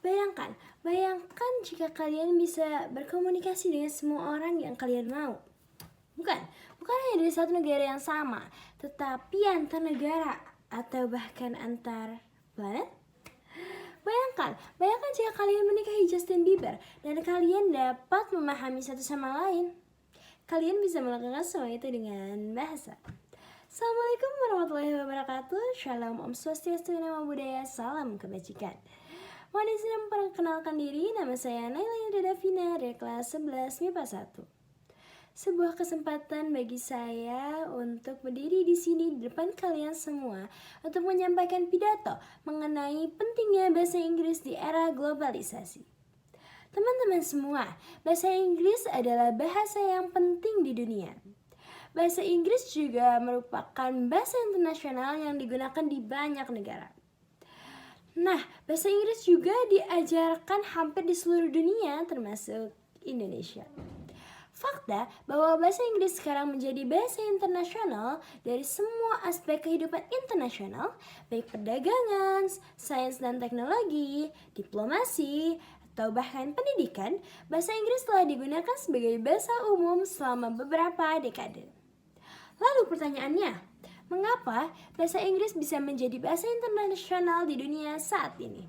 Bayangkan jika kalian bisa berkomunikasi dengan semua orang yang kalian mau. Bukan hanya dari satu negara yang sama, tetapi antar negara atau bahkan antar planet. Bayangkan jika kalian menikahi Justin Bieber dan kalian dapat memahami satu sama lain. Kalian bisa melakukan semua itu dengan bahasa. Assalamualaikum warahmatullahi wabarakatuh. Shalom, Om Swastiastu, Namo Buddhaya, salam kebajikan. Mohon izin memperkenalkan diri, nama saya Naila Yudha Davina dari kelas 11 MIPA 1. Sebuah kesempatan bagi saya untuk berdiri di sini di depan kalian semua untuk menyampaikan pidato mengenai pentingnya bahasa Inggris di era globalisasi. Teman-teman semua, bahasa Inggris adalah bahasa yang penting di dunia. Bahasa Inggris juga merupakan bahasa internasional yang digunakan di banyak negara. Nah, bahasa Inggris juga diajarkan hampir di seluruh dunia termasuk Indonesia. Fakta bahwa bahasa Inggris sekarang menjadi bahasa internasional dari semua aspek kehidupan internasional, baik perdagangan, sains dan teknologi, diplomasi, atau bahkan pendidikan, bahasa Inggris telah digunakan sebagai bahasa umum selama beberapa dekade. Lalu pertanyaannya, mengapa bahasa Inggris bisa menjadi bahasa internasional di dunia saat ini?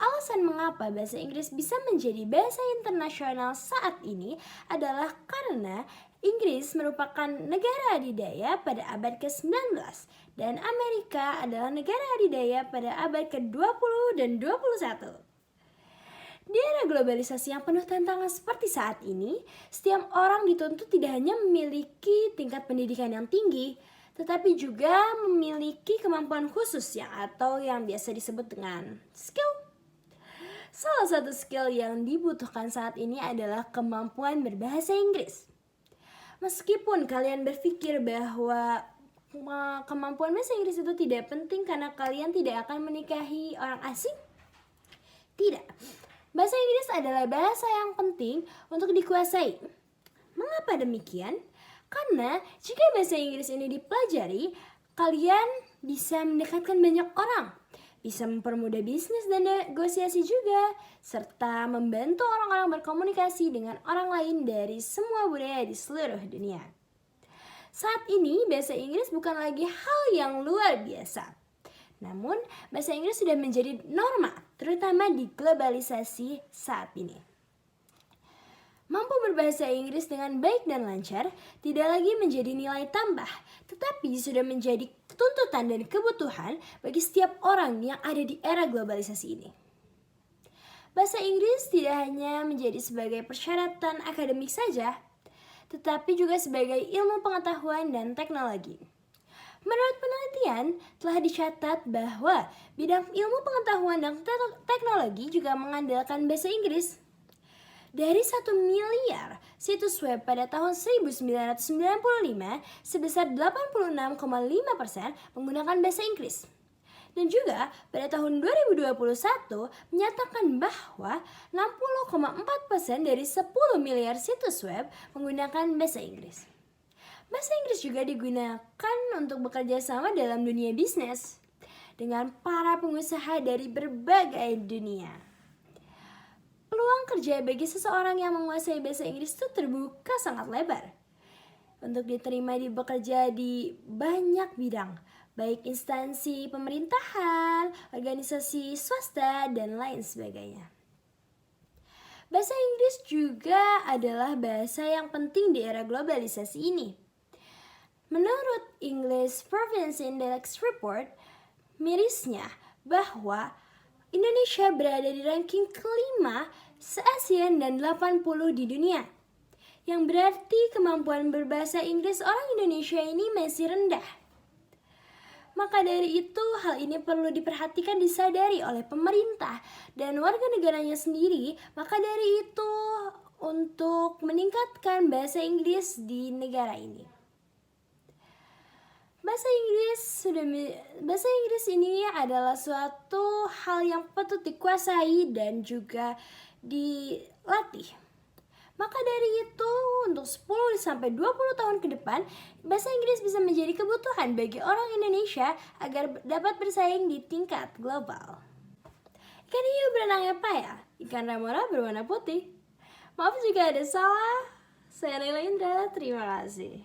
Alasan mengapa bahasa Inggris bisa menjadi bahasa internasional saat ini adalah karena Inggris merupakan negara adidaya pada abad ke-19 dan Amerika adalah negara adidaya pada abad ke-20 dan 21. Di era globalisasi yang penuh tantangan seperti saat ini, setiap orang dituntut tidak hanya memiliki tingkat pendidikan yang tinggi, tetapi juga memiliki kemampuan khusus atau yang biasa disebut dengan skill. Salah satu skill yang dibutuhkan saat ini adalah kemampuan berbahasa Inggris. Meskipun kalian berpikir bahwa kemampuan bahasa Inggris itu tidak penting karena kalian tidak akan menikahi orang asing, tidak. Bahasa Inggris adalah bahasa yang penting untuk dikuasai. Mengapa demikian? Karena jika bahasa Inggris ini dipelajari, kalian bisa mendekatkan banyak orang, bisa mempermudah bisnis dan negosiasi juga, serta membantu orang-orang berkomunikasi dengan orang lain dari semua budaya di seluruh dunia. Saat ini bahasa Inggris bukan lagi hal yang luar biasa. Namun, bahasa Inggris sudah menjadi norma, terutama di globalisasi saat ini. Mampu berbahasa Inggris dengan baik dan lancar tidak lagi menjadi nilai tambah, tetapi sudah menjadi tuntutan dan kebutuhan bagi setiap orang yang ada di era globalisasi ini. Bahasa Inggris tidak hanya menjadi sebagai persyaratan akademik saja, tetapi juga sebagai ilmu pengetahuan dan teknologi. Menurut penelitian, telah dicatat bahwa bidang ilmu pengetahuan dan teknologi juga mengandalkan bahasa Inggris. Dari 1 miliar situs web pada tahun 1995, sebesar 86,5% menggunakan bahasa Inggris. Dan juga pada tahun 2021 menyatakan bahwa 60,4% dari 10 miliar situs web menggunakan bahasa Inggris. Bahasa Inggris juga digunakan untuk bekerja sama dalam dunia bisnis dengan para pengusaha dari berbagai dunia. Peluang kerja bagi seseorang yang menguasai bahasa Inggris itu terbuka sangat lebar untuk diterima bekerja di banyak bidang, baik instansi pemerintahan, organisasi swasta, dan lain sebagainya. Bahasa Inggris juga adalah bahasa yang penting di era globalisasi ini. Menurut English Proficiency Index Report, mirisnya bahwa Indonesia berada di ranking kelima se-ASEAN dan 80 di dunia. Yang berarti kemampuan berbahasa Inggris orang Indonesia ini masih rendah. Maka dari itu hal ini perlu diperhatikan, disadari oleh pemerintah dan warga negaranya sendiri. Maka dari itu untuk meningkatkan bahasa Inggris di negara ini. Bahasa Inggris ini adalah suatu hal yang patut dikuasai dan juga dilatih. Maka dari itu, untuk 10-20 tahun ke depan, bahasa Inggris bisa menjadi kebutuhan bagi orang Indonesia agar dapat bersaing di tingkat global. Ikan hiu berenangnya payah, ikan remora berwarna putih. Maaf jika ada salah. Saya Naila Indra, terima kasih.